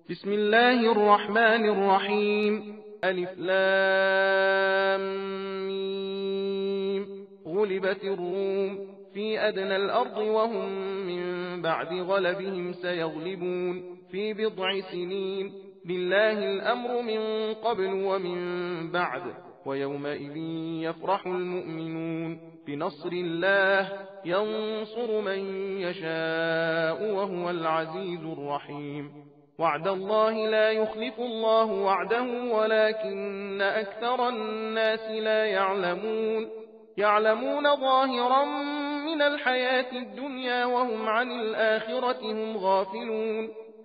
बिस्मिल्लाहिर्रहमानिर्रहीम। अलिफ लाम मीम। गुलिबतिर रूम फी अदनल अर्द वहुम मिन बअदि गलबिहिम सयग़लिबून फी बिضع सिनीन लिल्लाहिल अम्रु मिन क़ब्ल व मिन बअद वयौमइज़िन यफ़रहुल मुअमिनून बिनस्रिल्लाह यंसुरु मन यशाअ व हुवल अज़ीज़ुर रहीम। वअद अल्लाह ला युख़लिफ़ु अल्लाहु वअदहु वलाकिन्न अक्सरन नासि ला यअलमून। यअलमून ज़ाहिरन मिनल हयातिद दुनिया व हुम अनिल आखिरति हुम गाफ़िलून।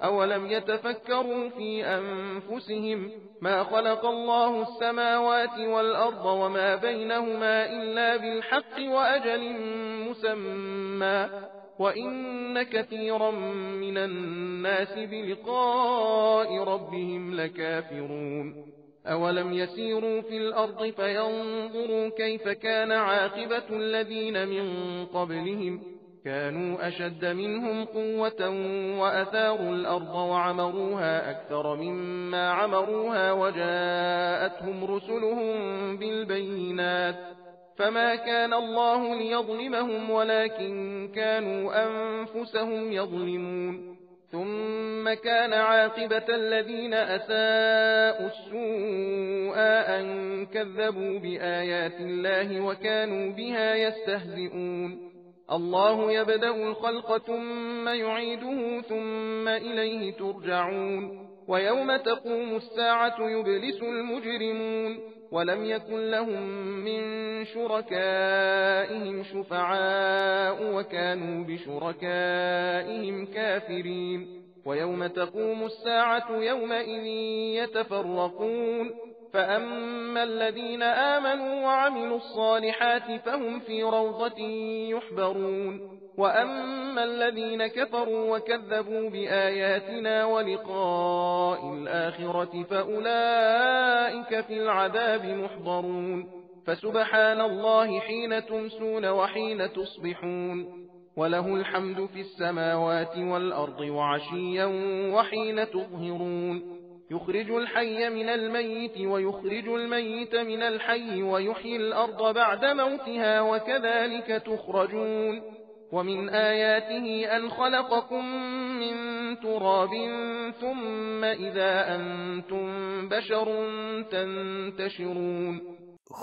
अवलम यतफ़क्करू फ़ी अन्फुसिहिम मा ख़लक़ अल्लाहु अस्समावाति वल अर्द व मा बैनहुमा इल्ला बिल्हक़्क़ि व अजलिन मुसम्मा व इन्न कसीरन मिनन नासि बिलिक़ाइ रब्बिहिम लकाफ़िरून। अवलम यसीरू फ़िल अर्द फ़यंज़ुरू कैफ़ कान आक़िबतु الذين मिन क़ब्लिहिम كانوا أشد منهم قوة وأثاروا الأرض وعمروها أكثر مما عمروها وجاءتهم رسلهم بالبينات فما كان الله ليظلمهم ولكن كانوا أنفسهم يظلمون ثم كان عاقبة الذين أساءوا السوء أن كذبوا بآيات الله وكانوا بها يستهزئون الله يبدأ الخلق ثم يعيده ثم إليه ترجعون ويوم تقوم الساعة يبلس المجرمون ولم يكن لهم من شركائهم شفعاء وكانوا بشركائهم كافرين ويوم تقوم الساعة يومئذ يتفرقون فأما الذين آمنوا وعملوا الصالحات فهم في روضة يحبرون وأما الذين كفروا وكذبوا بآياتنا ولقاء الآخرة فأولئك في العذاب محضرون فسبحان الله حين تمسون وحين تصبحون وله الحمد في السماوات والأرض وعشيا وحين تظهرون يخرج الحي من الميت ويخرج الميت من الحي ويحيي الأرض بعد موتها وكذلك تخرجون ومن آياته أن خلقكم من تراب ثم إذا أنتم بشر تنتشرون।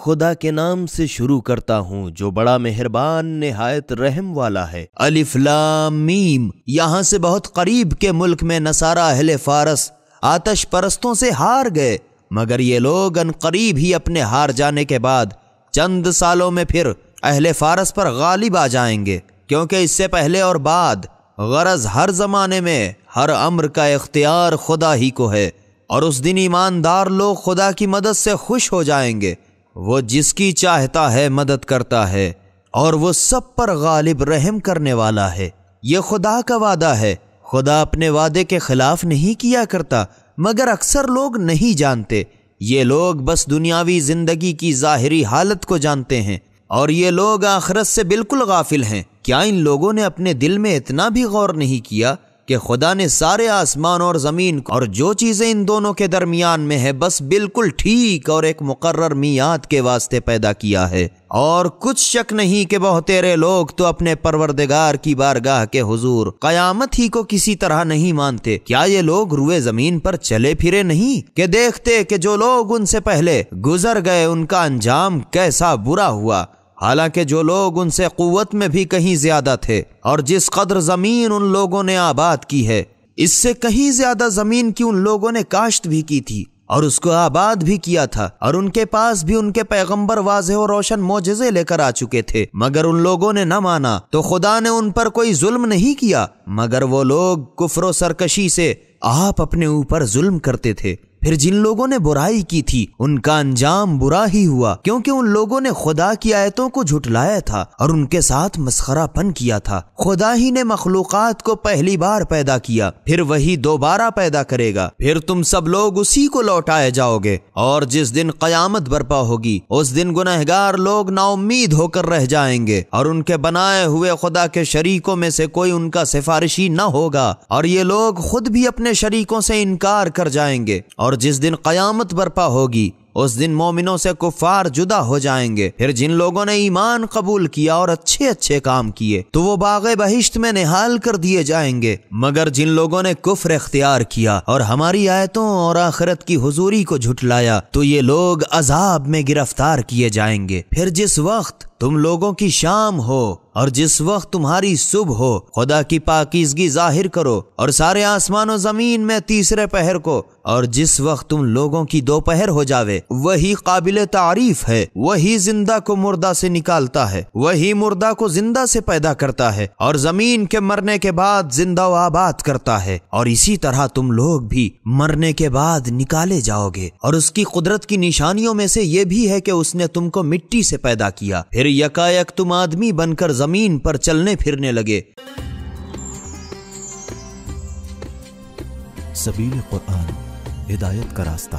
खुदा के नाम से शुरू करता हूँ जो बड़ा मेहरबान निहायत रहम वाला है। अलिफ लाम मीम। यहाँ से बहुत करीब के मुल्क में नसारा अहले फारस आतश परस्तों से हार गए, मगर ये लोग अनकरीब ही अपने हार जाने के बाद चंद सालों में फिर अहले फारस पर गालिब आ जाएंगे, क्योंकि इससे पहले और बाद गरज हर जमाने में हर अम्र का इख्तियार खुदा ही को है, और उस दिन ईमानदार लोग खुदा की मदद से खुश हो जाएंगे। वो जिसकी चाहता है मदद करता है और वो सब पर गालिब रहम करने वाला है। ये खुदा का वादा है, खुदा अपने वादे के खिलाफ नहीं किया करता, मगर अक्सर लोग नहीं जानते। ये लोग बस दुनियावी जिंदगी की जाहिरी हालत को जानते हैं और ये लोग आखिरत से बिल्कुल गाफिल हैं। क्या इन लोगों ने अपने दिल में इतना भी गौर नहीं किया कि खुदा ने सारे आसमान और ज़मीन और जो चीज़ें इन दोनों के दरमियान में है बस बिल्कुल ठीक और एक मुकर्रर मियाद के वास्ते पैदा किया है। और कुछ शक नहीं कि बहुतेरे लोग तो अपने परवरदिगार की बारगाह के हुजूर कयामत ही को किसी तरह नहीं मानते। क्या ये लोग रुए ज़मीन पर चले फिरे नहीं कि देखते कि जो लोग उनसे पहले गुजर गए उनका अंजाम कैसा बुरा हुआ, हालांकि जो लोग उनसे कुव्वत में भी कहीं ज्यादा थे और जिस कदर जमीन उन लोगों ने आबाद की है इससे कहीं ज्यादा जमीन की उन लोगों ने काश्त भी की थी और उसको आबाद भी किया था, और उनके पास भी उनके पैगंबर वाज़ेह और रोशन मोजज़े लेकर आ चुके थे, मगर उन लोगों ने न माना। तो खुदा ने उन पर कोई जुल्म नहीं किया, मगर वो लोग कुफ्र और सरकशी से आप अपने ऊपर जुल्म करते थे। پھر جن لوگوں نے برائی کی تھی ان کا انجام برا ہی ہوا، کیونکہ ان لوگوں نے خدا کی آیتوں کو جھٹلایا تھا اور ان کے ساتھ مسخرہ پن کیا تھا۔ خدا ہی نے مخلوقات کو پہلی بار پیدا کیا، پھر وہی دوبارہ پیدا کرے گا، پھر تم سب لوگ اسی کو لوٹائے جاؤ گے۔ اور جس دن قیامت برپا ہوگی اس دن گنہگار لوگ نا امید ہو کر رہ جائیں گے، اور ان کے بنائے ہوئے خدا کے شریکوں میں سے کوئی ان کا سفارشی نہ ہوگا، اور یہ لوگ خود بھی اپنے شریکوں سے انکار کر جائیں گے۔ اور جس دن قیامت برپا ہوگی اس دن مومنوں سے کفار جدا ہو جائیں گے۔ پھر جن لوگوں نے ایمان قبول کیا اور اچھے اچھے کام کیے تو وہ باغ بہشت میں نہال کر دیے جائیں گے، مگر جن لوگوں نے کفر اختیار کیا اور ہماری آیتوں اور آخرت کی حضوری کو جھٹلایا تو یہ لوگ عذاب میں گرفتار کیے جائیں گے۔ پھر جس وقت تم لوگوں کی شام ہو اور جس وقت تمہاری صبح ہو، خدا کی پاکیزگی ظاہر کرو اور سارے آسمان و زمین میں تیسرے پہر کو، اور جس وقت تم لوگوں کی دوپہر ہو جاوے وہی قابل تعریف ہے، وہی زندہ کو مردہ سے نکالتا ہے، وہی مردہ کو زندہ سے پیدا کرتا ہے اور زمین کے مرنے کے بعد زندہ و آباد کرتا ہے، اور اسی طرح تم لوگ بھی مرنے کے بعد نکالے جاؤ گے۔ اور اس کی قدرت کی نشانیوں میں سے یہ بھی ہے کہ اس نے تم کو مٹی سے پیدا کیا، پھر یکایک تم آدمی بن کر زمین پر چلنے پھرنے لگے۔ سبیل قرآن، ہدایت کا راستہ۔